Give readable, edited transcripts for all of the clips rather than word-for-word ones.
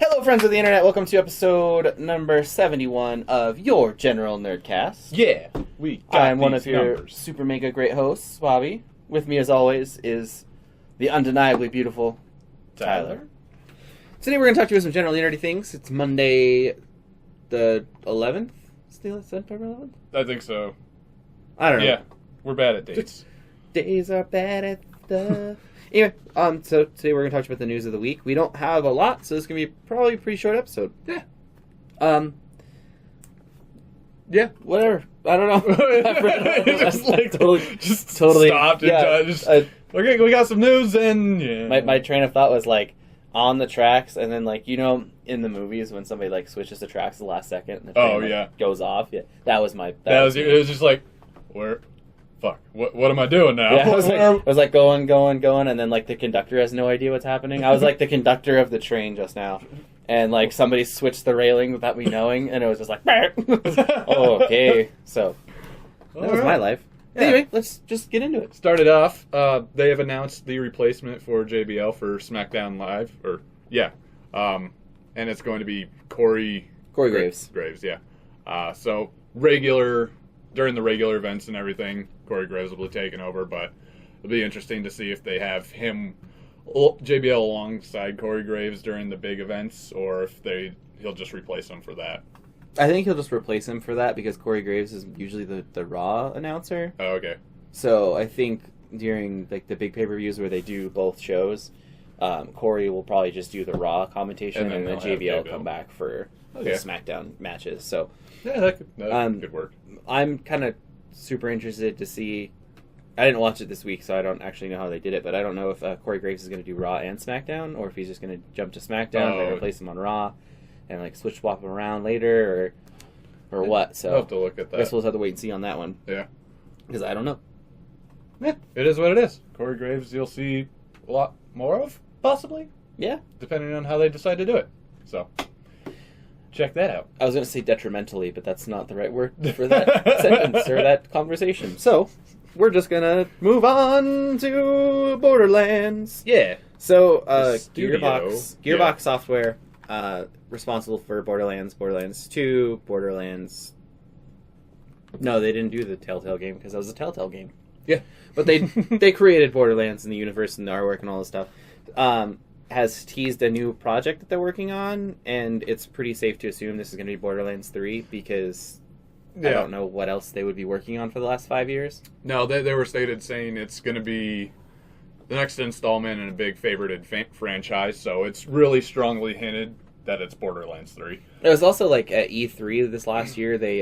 Hello, friends of the internet. Welcome to episode number 71 of your General Nerdcast. Yeah, I'm one of your super mega great hosts, Bobby. With me, as always, is the undeniably beautiful Tyler. Today, we're going to talk to you about some generally nerdy things. It's Monday, the 11th. September 11th? I think so. I don't know. Yeah, we're bad at dates. Days are bad at stuff. Anyway, so today we're going to talk about the news of the week. We don't have a lot, so this is going to be probably a pretty short episode. Yeah. Yeah, whatever. I don't know. just totally stopped and okay, we got some news and yeah. My train of thought was like on the tracks, and then like in the movies when somebody like switches the tracks at the last second, and the train goes off. Yeah, that was my. It was just like where. Fuck, what am I doing now? Yeah, I was like going, and then like the conductor has no idea what's happening. I was like the conductor of the train just now, and like somebody switched the railing without me knowing, and it was just like, oh, okay. So that was my life. Yeah. Anyway, let's just get into it. Started off, they have announced the replacement for JBL for SmackDown Live, and it's going to be Corey Graves. Graves, yeah. So during the regular events and everything, Corey Graves will be taking over, but it'll be interesting to see if they have him, JBL, alongside Corey Graves during the big events, or if he'll just replace him for that. I think he'll just replace him for that because Corey Graves is usually the Raw announcer. Oh, okay. So I think during like the big pay-per-views where they do both shows, Corey will probably just do the Raw commentation, and then JBL will come back for the SmackDown matches. So yeah, that could work. I'm kind of super interested to see. I didn't watch it this week, so I don't actually know how they did it. But I don't know if Corey Graves is going to do Raw and SmackDown, or if he's just going to jump to SmackDown and then replace him on Raw, and like swap him around later, or what. So I'll have to look at that. I guess we'll have to wait and see on that one. Yeah, because I don't know. Yeah, it is what it is. Corey Graves, you'll see a lot more of, possibly. Yeah, depending on how they decide to do it. So. Check that out. I was going to say detrimentally, but that's not the right word for that sentence or that conversation. So, we're just going to move on to Borderlands. Yeah. So, Gearbox Software, responsible for Borderlands 2, Borderlands... No, they didn't do the Telltale game because that was a Telltale game. Yeah. But they created Borderlands in the universe and the artwork and all this stuff. Has teased a new project that they're working on, and it's pretty safe to assume this is going to be Borderlands 3 because I don't know what else they would be working on for the last 5 years. No, they were stated saying it's going to be the next installment in a big favorited franchise, so it's really strongly hinted that it's Borderlands 3. It was also like at E3 this last year, they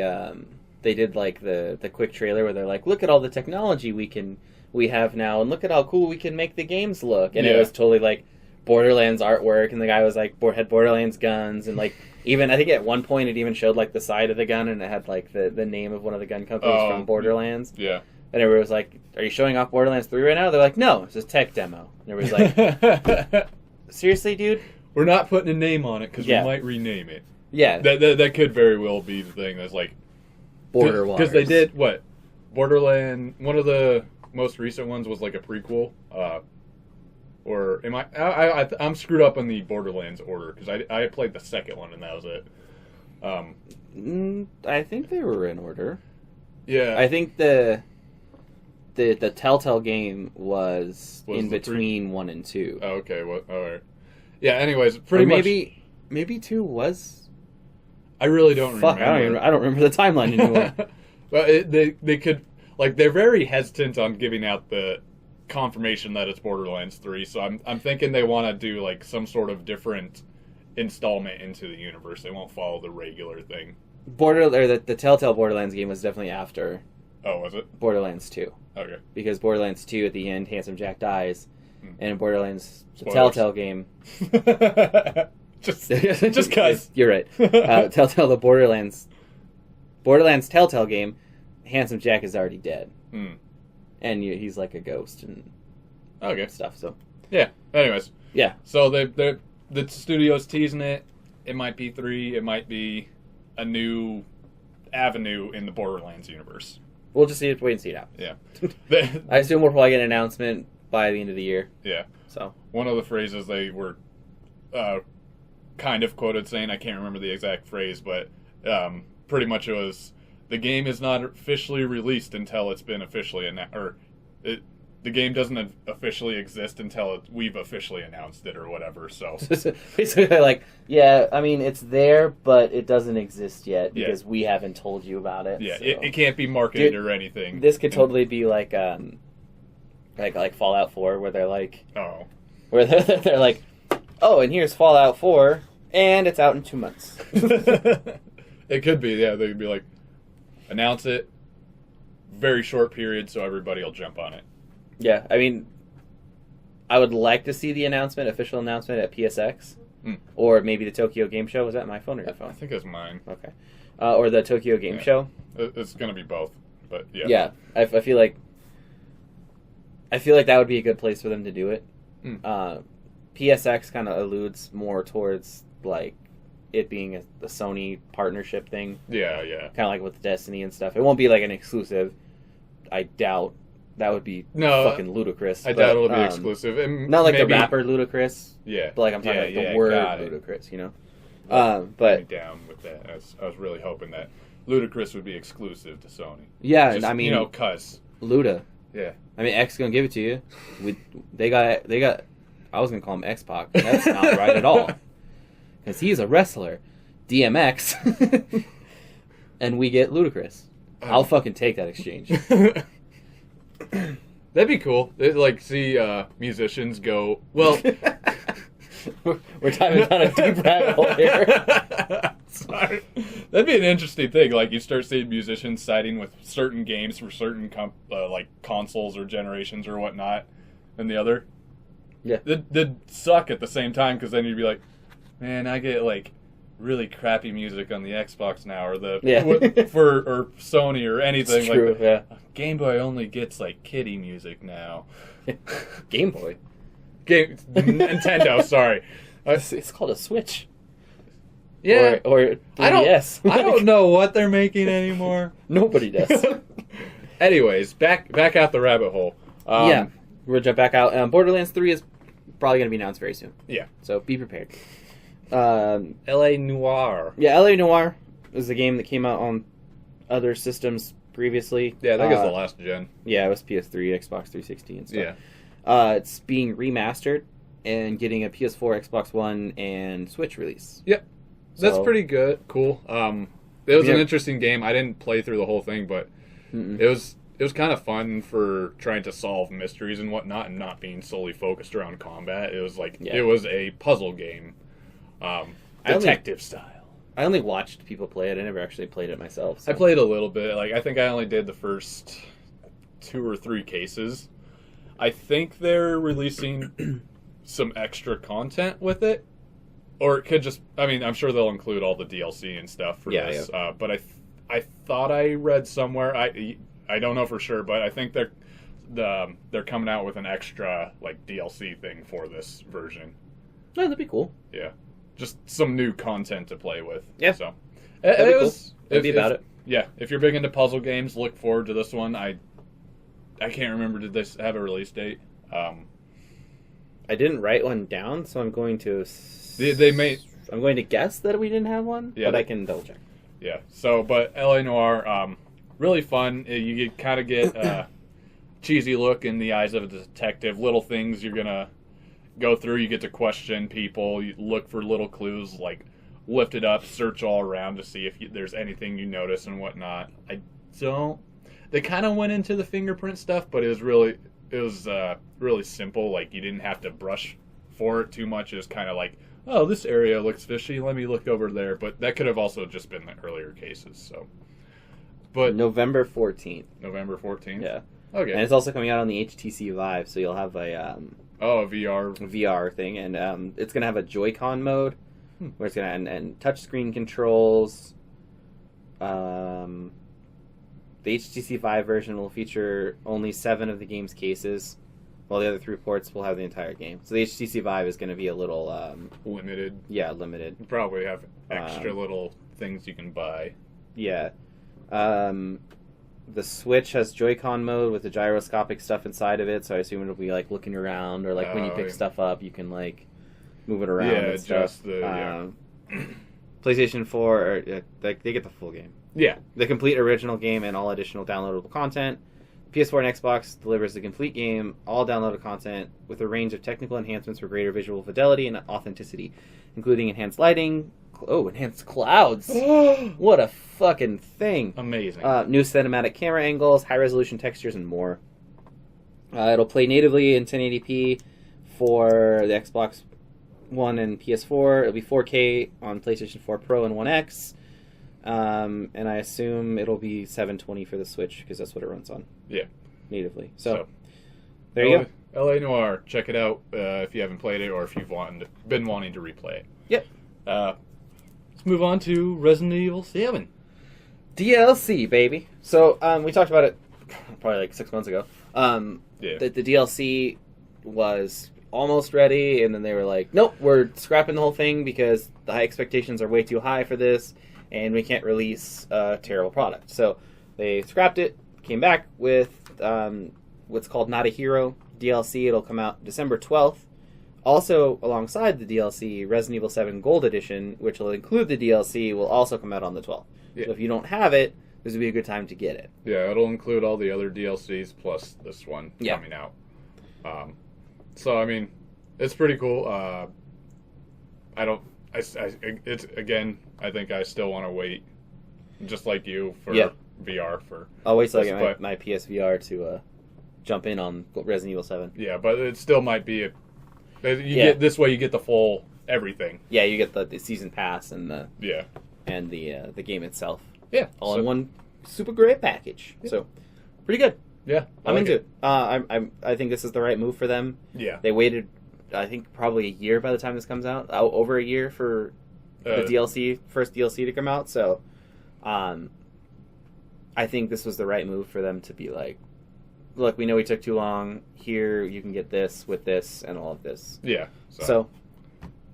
did like the quick trailer where they're like, look at all the technology we have now, and look at how cool we can make the games look, and it was totally like Borderlands artwork, and the guy was like had Borderlands guns, and like even I think at one point it even showed like the side of the gun, and it had like the name of one of the gun companies from Borderlands. Yeah, and everybody was like, "Are you showing off Borderlands 3 right now?" They're like, "No, it's a tech demo." And everybody's like, "Seriously, dude? We're not putting a name on it because we might rename it." Yeah, that could very well be the thing. That's like Border Wars, because they did what Borderland. One of the most recent ones was like a prequel. Or am I'm screwed up on the Borderlands order because I played the second one and that was it. I think they were in order. Yeah, I think the Telltale game was in between 1 and 2. Oh, okay. Well, all right. Yeah. Anyways, pretty much. Maybe 2 was. I really don't remember. I don't remember the timeline anymore. But they could they're very hesitant on giving out the confirmation that it's Borderlands 3, so I'm thinking they want to do like some sort of different installment into the universe. They won't follow the regular thing. The Telltale Borderlands game was definitely after. Oh, was it? Borderlands 2. Okay. Because Borderlands 2 at the end, Handsome Jack dies, and in Borderlands the Telltale game. just cause you're right. Telltale the Borderlands Telltale game, Handsome Jack is already dead. And he's like a ghost and stuff. So yeah. Anyways, yeah. So the studio's teasing it. It might be 3. It might be a new avenue in the Borderlands universe. We'll just wait and see it out. Yeah. I assume we'll probably get an announcement by the end of the year. Yeah. So one of the phrases they were kind of quoted saying, I can't remember the exact phrase, but pretty much it was, the game is not officially released until it's been officially announced, the game doesn't officially exist until we've officially announced it or whatever. So basically, like, yeah, I mean, it's there, but it doesn't exist yet because we haven't told you about it. Yeah, so. it can't be marketed or anything. This could totally be like Fallout 4, where they're like, where they're like, oh, and here's Fallout 4, and it's out in 2 months. It could be, yeah. They could be like, announce it, very short period, so everybody will jump on it. Yeah, I mean, I would like to see the official announcement at PSX, or maybe the Tokyo Game Show. Was that my phone or your phone? I think it's mine. Okay, or the Tokyo Game Show. It's going to be both, but yeah. Yeah, I feel like that would be a good place for them to do it. PSX kind of alludes more towards like it being a Sony partnership thing. Yeah. Kind of like with Destiny and stuff. It won't be like an exclusive. I doubt. That would be fucking ludicrous. I doubt it'll be exclusive. And not like the rapper Ludacris. Yeah. But like I'm talking like the word Ludacris, you know? But down with that. I was really hoping that Ludacris would be exclusive to Sony. Yeah, just, I mean, cuz. Luda. Yeah. I mean, X gonna give it to you. They got. I was gonna call him X-Pac. That's not right at all. Because he's a wrestler. DMX. And we get Ludacris. I'll fucking take that exchange. That'd be cool. They'd like see musicians go. Well, we're diving down a deep rabbit hole here. Sorry, that'd be an interesting thing. Like you start seeing musicians siding with certain games for certain like consoles or generations or whatnot, and the other. Yeah, they'd suck at the same time because then you'd be like, man, I get like really crappy music on the Xbox now, or or Sony or anything. It's true, like yeah. Game Boy only gets like kiddie music now. Game Boy, Nintendo. Sorry, it's called a Switch. Yeah, or 3DS. I don't know what they're making anymore. Nobody does. Anyways, back out the rabbit hole. Yeah, we'll jump back out. Borderlands 3 is probably going to be announced very soon. Yeah, so be prepared. L.A. Noire. Yeah, L.A. Noire is a game that came out on other systems previously. Yeah, I think it's the last gen. Yeah, it was PS3, Xbox 360, and stuff. Yeah. It's being remastered and getting a PS4, Xbox One, and Switch release. Yep. That's pretty good. Cool. It was an interesting game. I didn't play through the whole thing, but it was kind of fun for trying to solve mysteries and whatnot and not being solely focused around combat. It was like it was a puzzle game. Detective style. I only watched people play it. I never actually played it myself. So. I played a little bit. Like I think I only did the first 2 or 3 cases. I think they're releasing some extra content with it, or it could just. I mean, I'm sure they'll include all the DLC and stuff for this. Yeah. But I thought I read somewhere. I don't know for sure, but I think they're coming out with an extra like DLC thing for this version. Oh, that'd be cool. Yeah. Just some new content to play with. Yeah. So that'd be about it. Yeah. If you're big into puzzle games, look forward to this one. I can't remember, did this have a release date? I didn't write one down, so I'm going to I'm going to guess that we didn't have one, but I can double check. Yeah. So, but L.A. Noire, really fun. You kind of get a cheesy look in the eyes of a detective. Little things you're gonna go through. You get to question people. You look for little clues, like lift it up, search all around to see if there's anything you notice and whatnot. They kind of went into the fingerprint stuff, but it was really simple. Like you didn't have to brush for it too much. It was kind of like, oh, this area looks fishy. Let me look over there. But that could have also just been the earlier cases. So, but November 14th. November 14th. Yeah. Okay. And it's also coming out on the HTC Vive, so you'll have a a VR thing, and it's gonna have a Joy-Con mode where it's gonna and touchscreen controls. The HTC Vive version will feature only 7 of the game's cases, while the other 3 ports will have the entire game. So the HTC Vive is going to be a little limited. Yeah, limited. You probably have extra little things you can buy. Yeah. The Switch has Joy-Con mode with the gyroscopic stuff inside of it, so I assume it'll be like looking around, or like when you pick stuff up, you can like move it around. Yeah, and stuff. just the PlayStation 4, they get the full game. Yeah. The complete original game and all additional downloadable content. PS4 and Xbox delivers the complete game, all downloaded content, with a range of technical enhancements for greater visual fidelity and authenticity, including enhanced lighting, enhanced clouds. What a fucking thing. Amazing. New cinematic camera angles, high-resolution textures, and more. It'll play natively in 1080p for the Xbox One and PS4. It'll be 4K on PlayStation 4 Pro and One X. And I assume it'll be 720 for the Switch, because that's what it runs on. Yeah. Natively. So there you go. LA Noire. Check it out if you haven't played it or if you've been wanting to replay it. Yep. Let's move on to Resident Evil 7. DLC, baby. So we talked about it probably like 6 months ago. The DLC was almost ready, and then they were like, nope, we're scrapping the whole thing because the high expectations are way too high for this, and we can't release a terrible product. So they scrapped it, came back with what's called Not a Hero DLC. It'll come out December 12th. Also, alongside the DLC, Resident Evil 7 Gold Edition, which will include the DLC, will also come out on the 12th. Yeah. So if you don't have it, this would be a good time to get it. Yeah, it'll include all the other DLCs plus this one coming out. So, I mean, it's pretty cool. I think I still want to wait, just like you, for VR. I'll wait till I get my PSVR to jump in on Resident Evil 7. Yeah, but it still might be get this way you get the full everything. Yeah, you get the season pass and the game itself. Yeah, all in one super great package. Yeah. So pretty good. Yeah, I'm into it. I think this is the right move for them. Yeah, they waited, I think, probably a year by the time this comes out. Over a year for the first DLC to come out. So, I think this was the right move for them to be like, look, we know we took too long. Here, you can get this with this and all of this. Yeah. So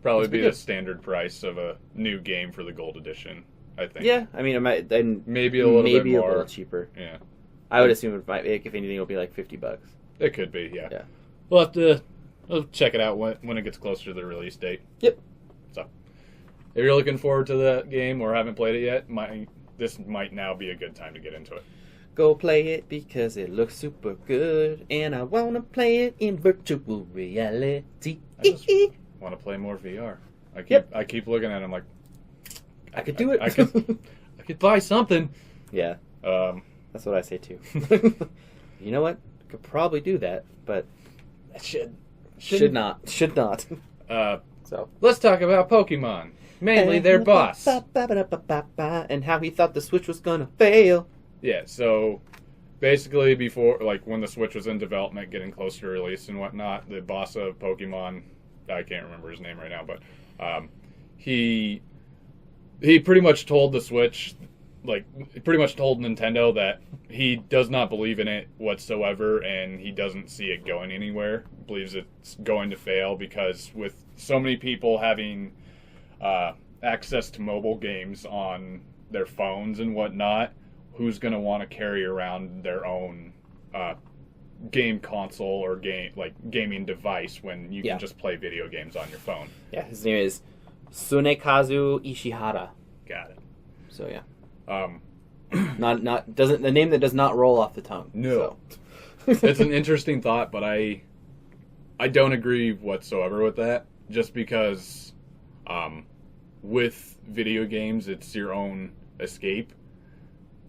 probably be the standard price of a new game for the Gold Edition, I think. Yeah, I mean, it might, and maybe a little cheaper. Yeah. I would assume it might, if anything, it'll be like $50. It could be, yeah. Yeah. We'll check it out when it gets closer to the release date. Yep. So, if you're looking forward to the game or haven't played it yet, this might now be a good time to get into it. Go play it because it looks super good, and I want to play it in virtual reality. I just want to play more VR. I keep looking at it, I'm like, I could do it. I could buy something. Yeah. That's what I say too. You know what? I could probably do that, but should not. So let's talk about Pokemon. Mainly their boss. And how he thought the Switch was gonna fail. Yeah, so basically before, like, when the Switch was in development, getting close to release and whatnot, the boss of Pokemon, I can't remember his name right now, but he pretty much told the Switch, like, pretty much told Nintendo that he does not believe in it whatsoever, and he doesn't see it going anywhere. Believes it's going to fail because with so many people having access to mobile games on their phones and whatnot, who's going to want to carry around their own game console or gaming device when you can just play video games on your phone? Yeah, his name is Tsunekazu Ishihara. Got it. So yeah. The name that does not roll off the tongue. No. So. It's an interesting thought, but I don't agree whatsoever with that. Just because with video games, it's your own escape.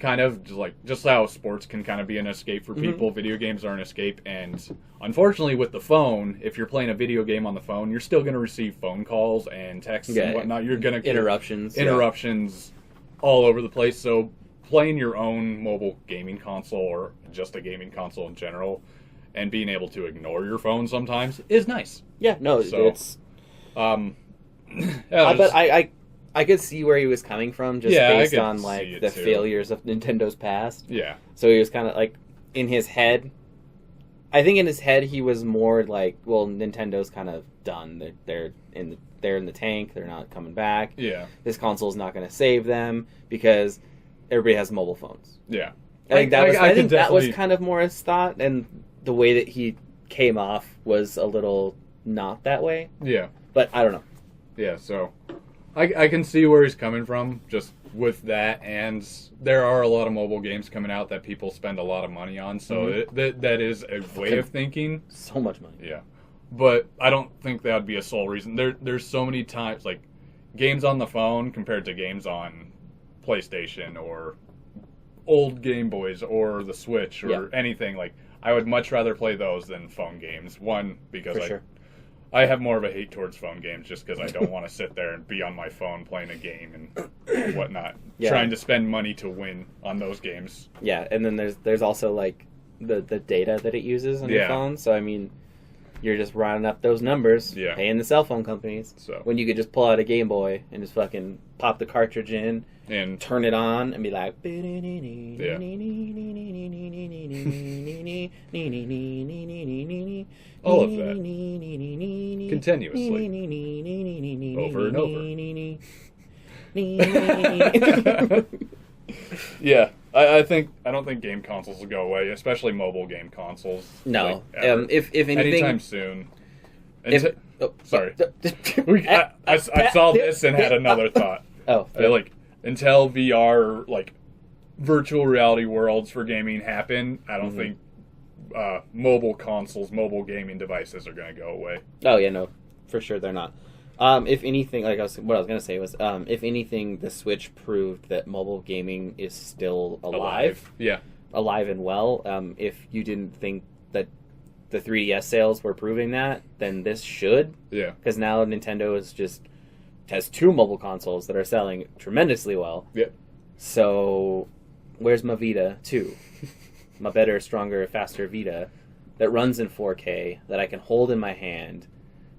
Kind of just how sports can kind of be an escape for people. Mm-hmm. Video games are an escape, and unfortunately, with the phone, if you're playing a video game on the phone, you're still going to receive phone calls and texts and whatnot. You're going to get interruptions all over the place. So playing your own mobile gaming console or just a gaming console in general and being able to ignore your phone sometimes is nice. Yeah, no, so, it's but I could see where he was coming from just based on like the failures of Nintendo's past. Yeah. So he was kind of like in his head. I think in his head he was more like, well, Nintendo's kind of done. They're in the tank. They're not coming back. Yeah. This console's not going to save them because everybody has mobile phones. Yeah. I think that was kind of more his thought, and the way that he came off was a little not that way. Yeah. But I don't know. Yeah, so I can see where he's coming from just with that, and there are a lot of mobile games coming out that people spend a lot of money on, so that is a way of thinking. So much money. Yeah. But I don't think that would be a sole reason. There's so many times, like, games on the phone compared to games on PlayStation or old Game Boys or the Switch or anything. Like, I would much rather play those than phone games. One, because I have more of a hate towards phone games just because I don't want to sit there and be on my phone playing a game and whatnot. Trying to spend money to win on those games. Yeah, and then there's also, like, the data that it uses on your phone. So, I mean, you're just rounding up those numbers, paying the cell phone companies, when you could just pull out a Game Boy and just fucking pop the cartridge in and turn it on and be like... All of that. Continuously. Over and over. Yeah. I don't think game consoles will go away, especially mobile game consoles. No. Like, if anything... Anytime soon. Sorry. I saw this and had another thought. Like, until VR, like, virtual reality worlds for gaming happen, I don't think mobile consoles, mobile gaming devices are going to go away. Oh, yeah, no. For sure they're not. If anything, what I was going to say was, if anything, the Switch proved that mobile gaming is still alive. Yeah. Alive and well. If you didn't think that the 3DS sales were proving that, then this should. Yeah. Because now Nintendo has 2 mobile consoles that are selling tremendously well. Yeah. So, where's my Vita 2? My better, stronger, faster Vita that runs in 4K, that I can hold in my hand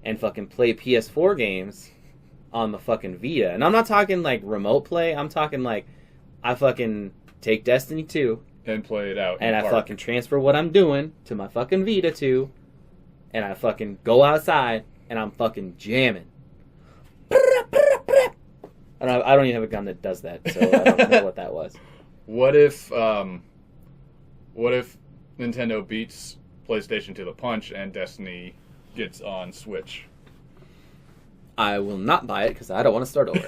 and fucking play PS4 games on the fucking Vita. And I'm not talking like remote play. I'm talking like I fucking take Destiny 2 and play it out. And I fucking transfer what I'm doing to my fucking Vita 2 and I fucking go outside and I'm fucking jamming. I don't even have a gun that does that, so I don't know what that was. What if Nintendo beats PlayStation to the punch and Destiny gets on Switch? I will not buy it because I don't want to start over.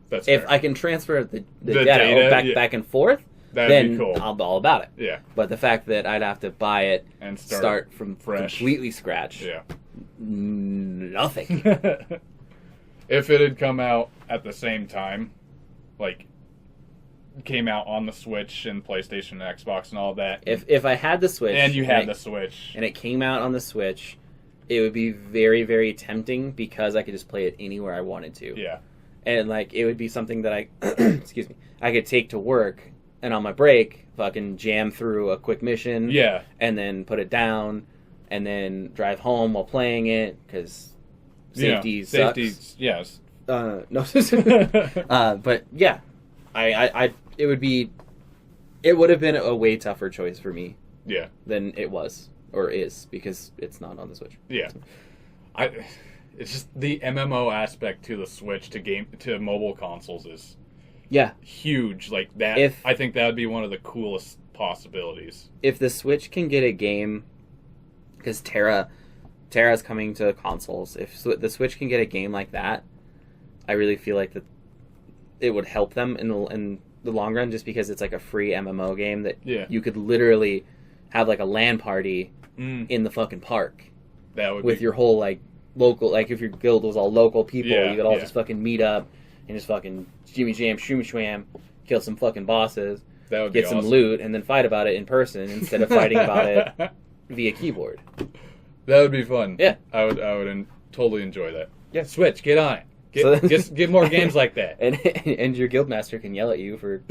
That's if fair. I can transfer the data back and forth, that'd then be cool. I'll be all about it. Yeah. But the fact that I'd have to buy it and start from fresh, completely scratch, nothing. If it had come out at the same time, like came out on the Switch and PlayStation and Xbox and all that. If I had the Switch and you had the Switch and it came out on the Switch, it would be very, very tempting because I could just play it anywhere I wanted to. Yeah. And like it would be something that I excuse me, I could take to work and on my break fucking jam through a quick mission. Yeah. And then put it down and then drive home while playing it because safety sucks. Yes. No. But yeah, it would have been a way tougher choice for me. Yeah. Than it was or is because it's not on the Switch. Yeah. It's just the MMO aspect to the Switch to mobile consoles is huge. Like that, I think that would be one of the coolest possibilities. If the Switch can get a game, because Terra's coming to consoles. If the Switch can get a game like that, I really feel like that it would help them in the long run, just because it's like a free MMO game that you could literally have like a LAN party in the fucking park. That would with your whole like local, like if your guild was all local people, you could all just fucking meet up and just fucking jimmy jam, shoomy shwam, kill some fucking bosses, that would get some loot, and then fight about it in person instead of fighting about it via keyboard. That would be fun. Yeah, I would totally enjoy that. Yeah, Switch, get on it. Get more games like that. And your guildmaster can yell at you for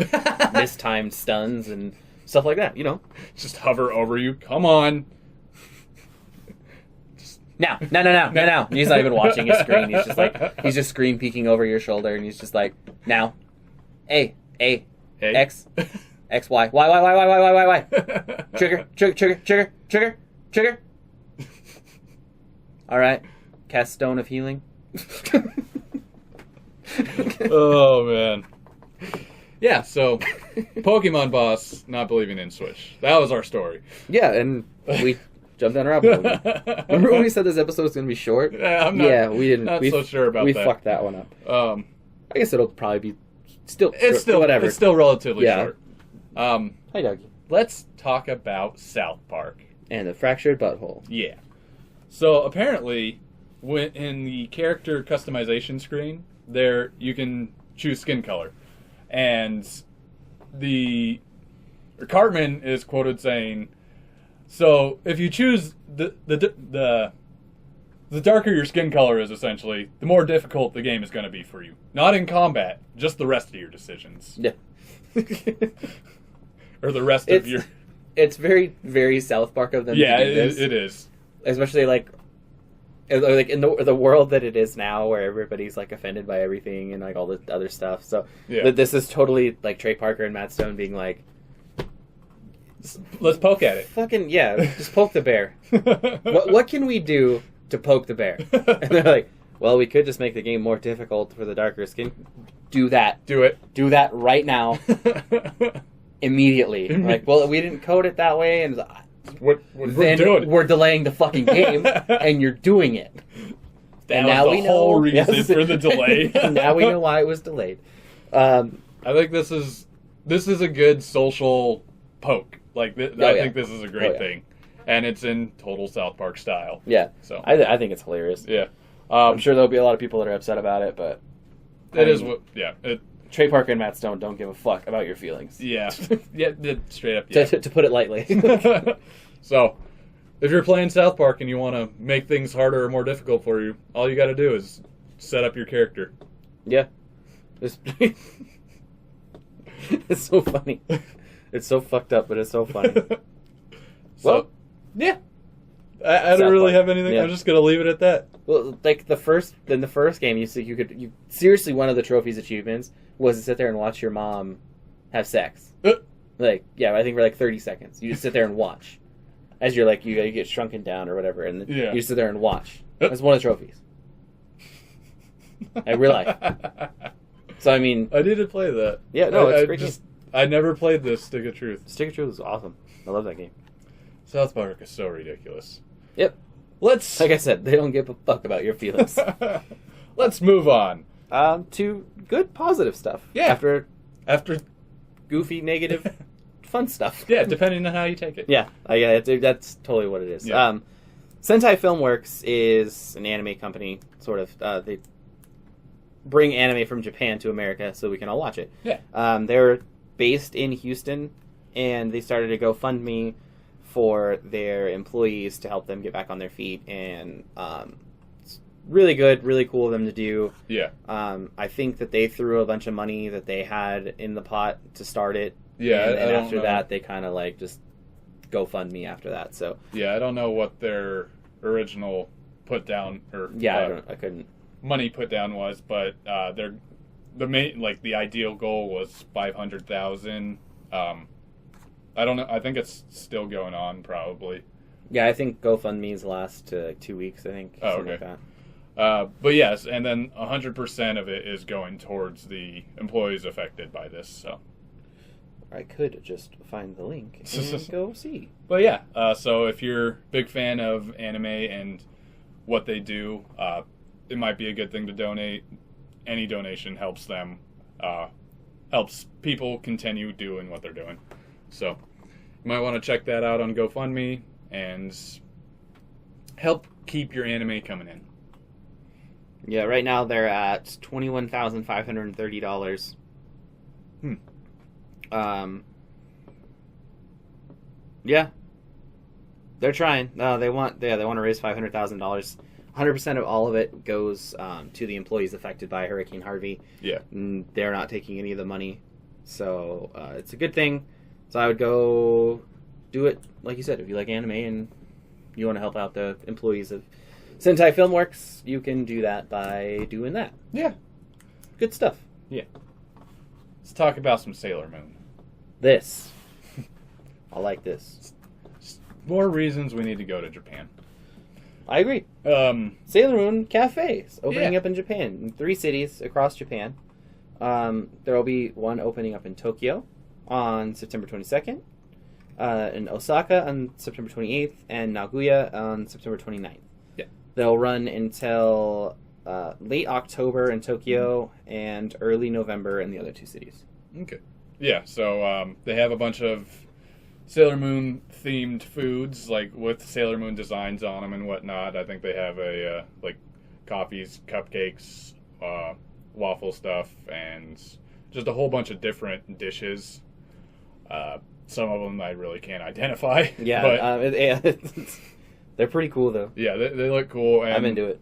mistimed stuns and stuff like that. You know, just hover over you. Come on. No. He's not even watching his screen. He's just screen peeking over your shoulder, and he's just like, now, A, X, Y, Y. Trigger. All right, cast Stone of Healing. Oh man. Yeah. So, Pokemon Boss not believing in Switch. That was our story. Yeah, and we jump down a rabbit hole. Remember when we said this episode was going to be short? Yeah, I'm not, we didn't. Not so sure about that. We fucked that one up. I guess it'll probably be still whatever. It's still relatively Yeah. short. Hi, Dougie. Let's talk about South Park. And the fractured butthole. Yeah. So apparently, when in the character customization screen, there you can choose skin color, and Cartman is quoted saying, "So if you choose the darker your skin color is, essentially, the more difficult the game is going to be for you. Not in combat, just the rest of your decisions." Yeah. Or the rest of your... It's very, very South Park of them to do this. It is. Especially, like in the world that it is now, where everybody's, like, offended by everything and, like, all the other stuff. So, this is totally, like, Trey Parker and Matt Stone being like... Let's poke at it. Fucking, yeah, just poke the bear. What can we do to poke the bear? And they're like, well, we could just make the game more difficult for the darker skin. Do that. Do it. Do that right now. Immediately. Like, well, we didn't code it that way, and we're doing it. We're delaying the fucking game, and you're doing it. That was the whole reason for the delay. And now we know why it was delayed. I think this is a good social poke. Like, I think this is a great thing, and it's in total South Park style. Yeah. So I think it's hilarious. Yeah. I'm sure there'll be a lot of people that are upset about it, but Trey Parker and Matt Stone don't give a fuck about your feelings. Yeah. Straight up. Yeah. To put it lightly. So, if you're playing South Park and you want to make things harder or more difficult for you, all you got to do is set up your character. Yeah. It's so funny. It's so fucked up, but it's so funny. Well, yeah. I don't really have anything. Yeah. I'm just going to leave it at that. Well, like in the first game, you seriously, one of the trophies achievements was to sit there and watch your mom have sex. Like, yeah, I think for like 30 seconds. You just sit there and watch. As you're like, you get shrunken down or whatever, and you just sit there and watch. That's one of the trophies. In real life. So, I mean... I need to play that. Yeah, no, it's great game. I never played this Stick of Truth. Stick of Truth is awesome. I love that game. South Park is so ridiculous. Yep. Let's... Like I said, they don't give a fuck about your feelings. Let's move on. To good, positive stuff. Yeah. After goofy, negative, fun stuff. Yeah, depending on how you take it. Yeah. That's totally what it is. Yeah. Sentai Filmworks is an anime company, sort of. They bring anime from Japan to America so we can all watch it. Yeah. They're based in Houston, and they started a GoFundMe for their employees to help them get back on their feet, and it's really good, really cool of them to do. Yeah. I think that they threw a bunch of money that they had in the pot to start it. Yeah, and after that, they kind of like just GoFundMe after that. So yeah, I don't know what their original put down or I couldn't money put down was, but the main, like, the ideal goal was 500,000. I don't know. I think it's still going on, probably. Yeah, I think GoFundMe's last 2 weeks. I think. Oh, okay. Like that. But yes, and then 100% of it is going towards the employees affected by this. So I could just find the link and go see. But yeah, so if you're a big fan of anime and what they do, it might be a good thing to donate. Any donation helps them, helps people continue doing what they're doing. So you might want to check that out on GoFundMe and help keep your anime coming in. Yeah, right now they're at $21,530. Yeah, they're trying. They want to raise $500,000. 100% of all of it goes to the employees affected by Hurricane Harvey. Yeah, and they're not taking any of the money, so it's a good thing. So I would go do it, like you said, if you like anime and you want to help out the employees of Sentai Filmworks, you can do that by doing that. Yeah. Good stuff. Yeah. Let's talk about some Sailor Moon. This. I like this. More reasons we need to go to Japan. I agree. Sailor Moon cafes opening up in Japan, in 3 cities across Japan. There will be one opening up in Tokyo on September 22nd. in Osaka on September 28th and Nagoya on September 29th. Yeah. They'll run until late October in Tokyo and early November in the other 2 cities. Okay. Yeah, so they have a bunch of Sailor Moon themed foods, like with Sailor Moon designs on them and whatnot. I think they have like coffees, cupcakes, waffle stuff, and just a whole bunch of different dishes. Some of them I really can't identify. Yeah, but, they're pretty cool though. Yeah, they look cool. And I'm into it.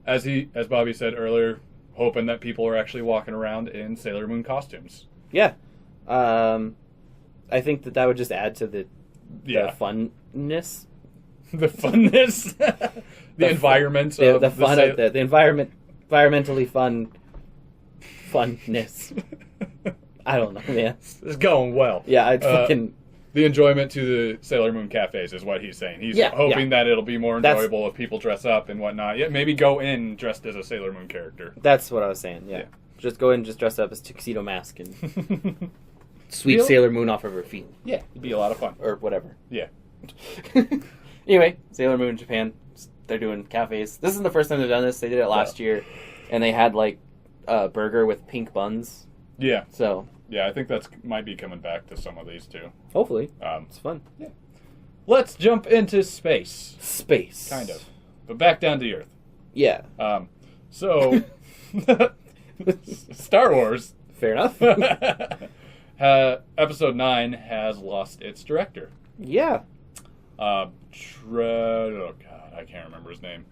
As Bobby said earlier, hoping that people are actually walking around in Sailor Moon costumes. Yeah. I think that would just add to the funness. The funness? the environment. The fun of the environmentally funness. I don't know, man. It's going well. Yeah, I'd fucking... The enjoyment to the Sailor Moon cafes is what he's saying. He's hoping that it'll be more enjoyable if people dress up and whatnot. Yeah, maybe go in dressed as a Sailor Moon character. That's what I was saying, yeah. Just go in and just dress up as Tuxedo Mask and sweep Sailor Moon off of her feet. Yeah, it'd be a lot of fun. Or whatever. Yeah. Anyway, Sailor Moon Japan, they're doing cafes. This isn't the first time they've done this. They did it last year, and they had, like, a burger with pink buns. Yeah. So... Yeah, I think that's might be coming back to some of these, too. Hopefully. It's fun. Yeah. Let's jump into space. Space. Kind of. But back down to Earth. Yeah. So... Star Wars. Fair enough. Episode 9 has lost its director. Yeah. Oh God, I can't remember his name.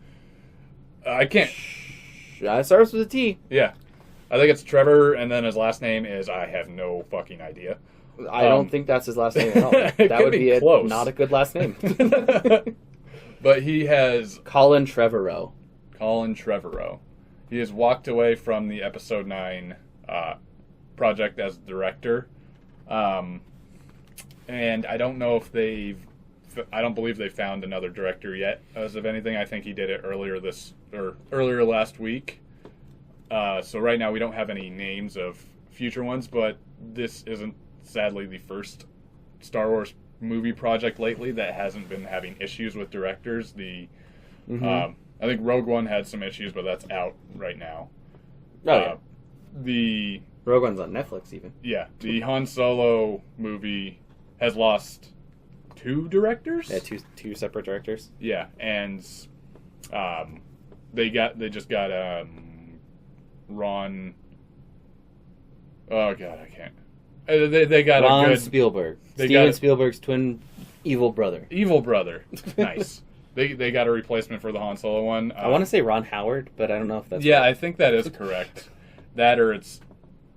I can't. It starts with a T. Yeah. I think it's Trevor, and then his last name is, I have no fucking idea. I don't think that's his last name at all. That would be not a good last name. But he has... Colin Trevorrow. He has walked away from the Episode 9 project as director. And I don't know if I don't believe they found another director yet. As of anything, I think he did it earlier last week. So right now we don't have any names of future ones, but this isn't sadly the first Star Wars movie project lately that hasn't been having issues with directors. I think Rogue One had some issues, but that's out right now. Oh, yeah. The Rogue One's on Netflix even. Yeah, the Han Solo movie has lost 2 directors. Yeah, two separate directors. Yeah, and they just got Ron. Oh God, I can't. They got Ron a good Spielberg. Steven Spielberg's twin evil brother. Evil brother. Nice. They got a replacement for the Han Solo one. I want to say Ron Howard, but I don't know if that's right. I think that is correct. That or it's...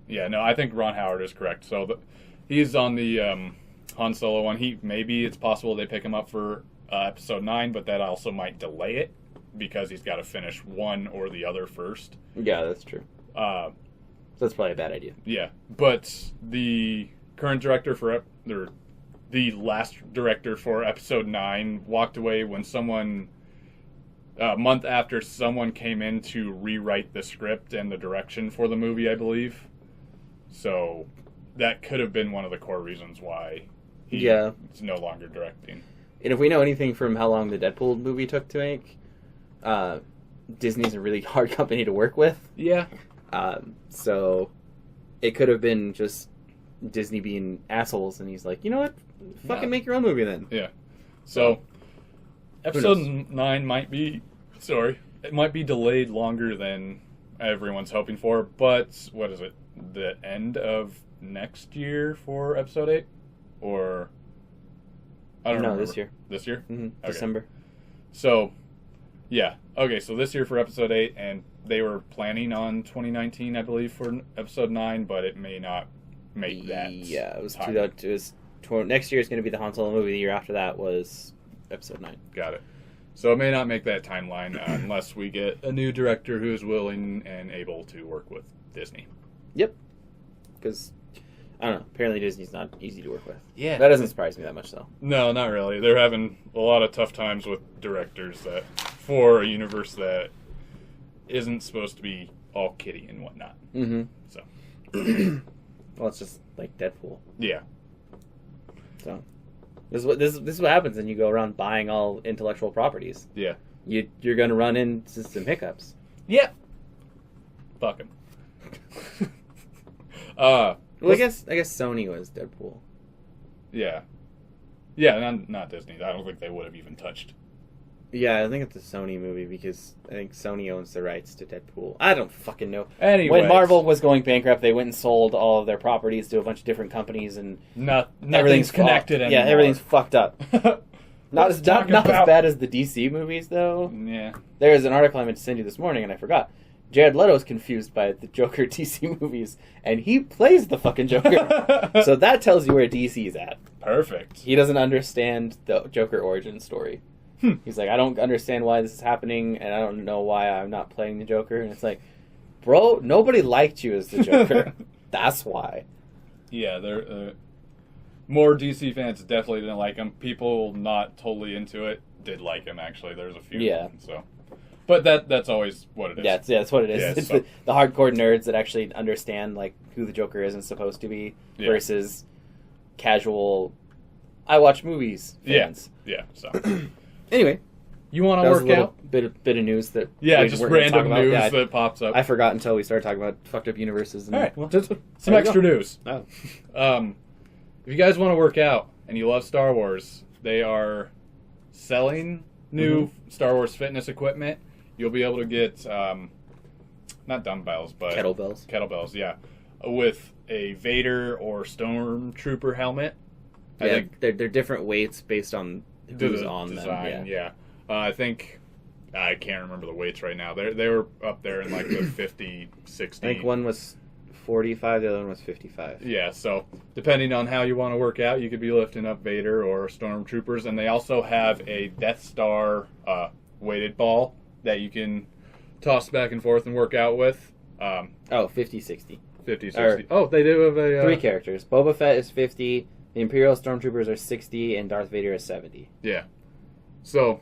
Yeah, no, I think Ron Howard is correct. So he's on the Han Solo one. Maybe it's possible they pick him up for Episode 9, but that also might delay it because he's got to finish one or the other first. Yeah, that's true. That's probably a bad idea. Yeah, but the current director the last director for Episode 9 walked away when a month after someone came in to rewrite the script and the direction for the movie, I believe. So that could have been one of the core reasons why he's no longer directing. And if we know anything from how long the Deadpool movie took to make, Disney's a really hard company to work with. Yeah. So it could have been just Disney being assholes, and he's like, you know what? Fucking make your own movie then. Yeah. So Episode 9 might be delayed longer than everyone's hoping for, but what is it? The end of next year for Episode 8? Or I don't know. No, this year. This year? Mm-hmm. Okay. December. So, yeah. Okay, so this year for Episode 8, and they were planning on 2019, I believe, for Episode 9, but it may not make that. Yeah, it was next year is going to be the Han Solo movie. The year after that was Episode 9. Got it. So it may not make that timeline unless we get a new director who is willing and able to work with Disney. Yep. Because, I don't know, apparently Disney's not easy to work with. Yeah. That doesn't surprise me that much, though. No, not really. They're having a lot of tough times with directors for a universe that isn't supposed to be all kitty and whatnot. Mm-hmm. So. Well, it's just like Deadpool. Yeah. So. This is what happens when you go around buying all intellectual properties. Yeah. You're going to run into some hiccups. Yeah. Fuck him. Well, I guess Sony was Deadpool. Yeah. Yeah, not Disney. I don't think they would have even touched. Yeah, I think it's a Sony movie because I think Sony owns the rights to Deadpool. I don't fucking know. Anyways. When Marvel was going bankrupt, they went and sold all of their properties to a bunch of different companies, and nothing's connected anymore. Yeah, everything's fucked up. Not as bad as the DC movies, though. Yeah. There is an article I meant to send you this morning, and I forgot. Jared Leto's confused by the Joker DC movies, and he plays the fucking Joker. So that tells you where DC's at. Perfect. He doesn't understand the Joker origin story. He's like, I don't understand why this is happening, and I don't know why I'm not playing the Joker. And it's like, bro, nobody liked you as the Joker. That's why. Yeah, there. More DC fans definitely didn't like him. People not totally into it did like him, actually. There's a few. Yeah. So, but that's always what it is. Yeah, that's what it is. Yeah, it's so. the hardcore nerds that actually understand like who the Joker is and supposed to be versus casual, I watch movies fans. Yeah, so. Anyway. You want to work out? Bit of news that just random news that pops up. I forgot until we started talking about fucked up universes. And all right, well, just some extra news. Oh. If you guys want to work out and you love Star Wars, they are selling new Star Wars fitness equipment. You'll be able to get not dumbbells, but kettlebells, yeah, with a Vader or Stormtrooper helmet. Yeah, I think they're different weights based on who's on design, them. Yeah. I think I can't remember the weights right now. They were up there in like the 50, 60. I think one was 45, the other one was 55. Yeah, so depending on how you want to work out, you could be lifting up Vader or Stormtroopers, and they also have a Death Star weighted ball that you can toss back and forth and work out with. 50, 60. 50, 60. They do have a... 3 characters. Boba Fett is 50, the Imperial Stormtroopers are 60, and Darth Vader is 70. Yeah. So,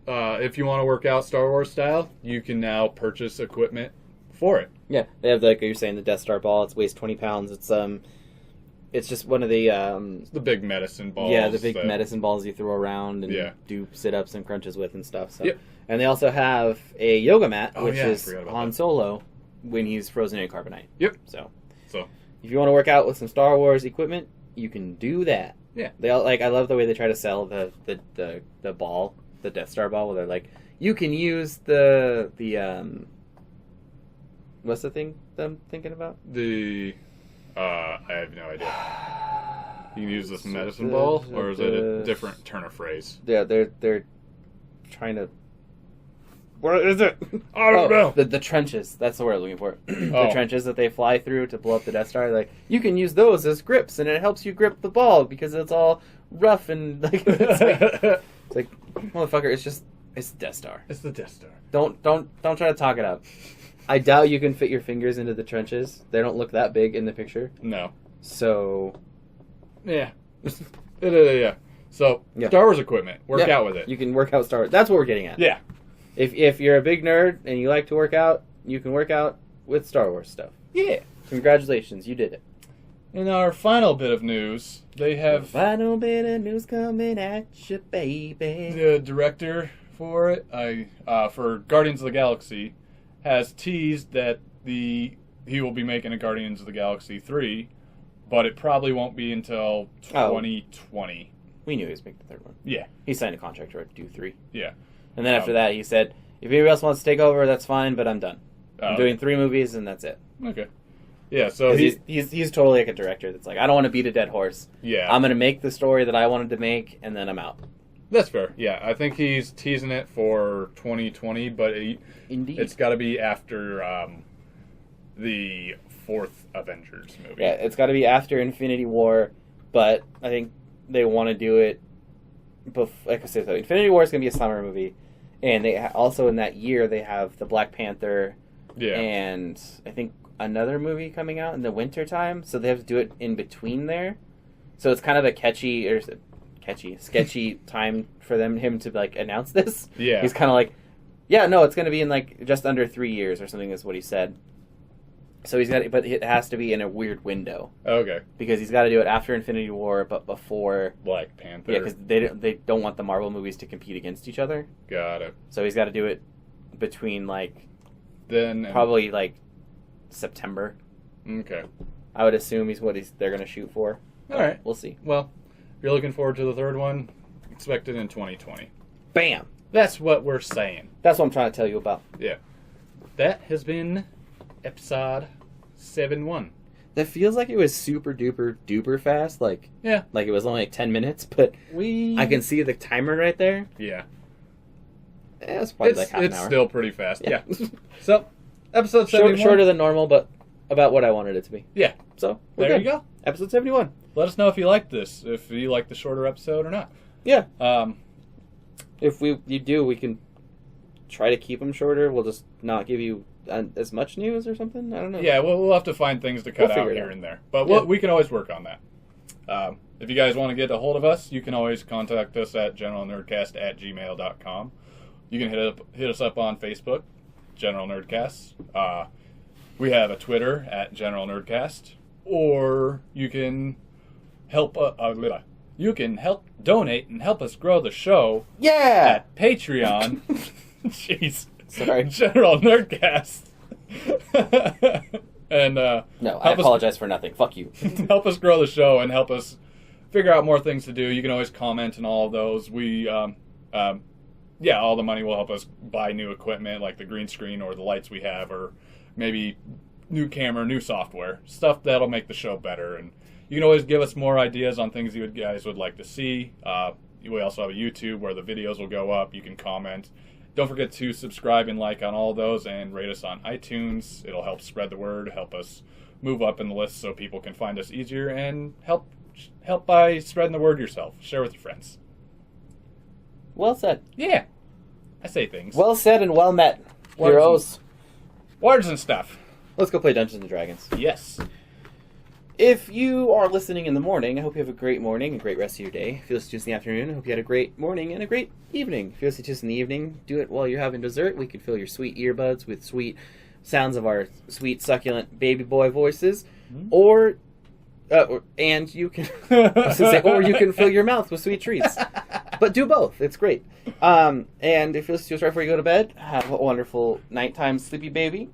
if you want to work out Star Wars style, you can now purchase equipment for it. Yeah, they have, like you're saying, the Death Star ball. It weighs 20 pounds. It's just one of the... it's the big medicine balls. Yeah, the big medicine balls you throw around and do sit-ups and crunches with and stuff. So. Yep. And they also have a yoga mat, which is Han Solo when he's frozen in carbonite. Yep. So if you want to work out with some Star Wars equipment, you can do that. Yeah. They all, I love the way they try to sell the ball, the Death Star ball, where they're like, you can use the what's the thing that I'm thinking about? I have no idea. You can use this medicine ball, or is it a different turn of phrase? Yeah, they're trying to. What is it? I don't know. The trenches. That's the word I'm looking for. The trenches that they fly through to blow up the Death Star. Like, you can use those as grips, and it helps you grip the ball because it's all rough and like. It's like motherfucker. It's Death Star. It's the Death Star. Don't try to talk it up. I doubt you can fit your fingers into the trenches. They don't look that big in the picture. No. So. Yeah. Yeah. So Star Wars equipment. Work out with it. You can work out Star Wars. That's what we're getting at. Yeah. If you're a big nerd and you like to work out, you can work out with Star Wars stuff. Yeah. Congratulations, you did it. In our final bit of news, they have... Final bit of news coming at you, baby. The director for it, for Guardians of the Galaxy, has teased that he will be making a Guardians of the Galaxy 3, but it probably won't be until 2020. We knew he was making the third one. Yeah. He signed a contract to do 3. Yeah. And then after that, he said, if anybody else wants to take over, that's fine, but I'm done. I'm doing 3 movies, and that's it. Okay. Yeah, so he's totally like a director that's like, I don't want to beat a dead horse. Yeah. I'm going to make the story that I wanted to make, and then I'm out. That's fair. Yeah, I think he's teasing it for 2020, but it's got to be after the 4th Avengers movie. Yeah, it's got to be after Infinity War, but I think they want to do it like I said, so Infinity War is going to be a summer movie, and they also in that year they have the Black Panther, and I think another movie coming out in the winter time, so they have to do it in between there. So it's kind of a sketchy time for him to like announce this. Yeah, he's kind of like, yeah, no, it's going to be in like just under 3 years or something is what he said. So but it has to be in a weird window. Okay. Because he's got to do it after Infinity War, but before Black Panther. Yeah, because they don't want the Marvel movies to compete against each other. Got it. So he's got to do it between then probably September. Okay. I would assume they're going to shoot for. All right. We'll see. Well, if you're looking forward to the third one, expect it in 2020. Bam. That's what we're saying. That's what I'm trying to tell you about. Yeah. That has been episode 7-1. That feels like it was super duper fast. Yeah. Like it was only 10 minutes, but I can see the timer right there. Yeah. It's probably half an hour. It's still pretty fast. Yeah. So, episode 71. Shorter than normal, but about what I wanted it to be. Yeah. So, there you go. Episode 71. Let us know if you liked this, if you like the shorter episode or not. Yeah. If you do, we can try to keep them shorter. We'll just not give you as much news or something. I don't know. Yeah, we'll have to find things to cut out here and there. But we can always work on that. If you guys want to get a hold of us, you can always contact us at generalnerdcast@gmail.com. You can hit us up on Facebook, General Nerdcast. We have a Twitter at General Nerdcast, or you can help donate and help us grow the show. Yeah, at Patreon. Jeez, sorry, General Nerdcast. And no, I apologize for nothing. Fuck you. Help us grow the show and help us figure out more things to do. You can always comment on all of those. We all the money will help us buy new equipment like the green screen or the lights we have, or maybe new camera, new software, stuff that'll make the show better. And you can always give us more ideas on things you guys would like to see. We also have a YouTube where the videos will go up. You can comment. Don't forget to subscribe and like on all of those, and rate us on iTunes. It'll help spread the word, help us move up in the list so people can find us easier, and help by spreading the word yourself. Share with your friends. Well said. Yeah. I say things. Well said and well met, heroes. Words and stuff. Let's go play Dungeons & Dragons. Yes. If you are listening in the morning, I hope you have a great morning, a great rest of your day. If you listen to us in the afternoon, I hope you had a great morning and a great evening. If you listen to us in the evening, do it while you're having dessert. We can fill your sweet earbuds with sweet sounds of our sweet, succulent baby boy voices. Mm-hmm. Or you can or you can fill your mouth with sweet treats. But do both. It's great. And if you listen to us right before you go to bed, have a wonderful nighttime sleepy baby.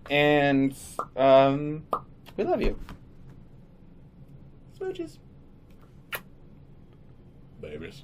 And we love you. Smooches. Babies.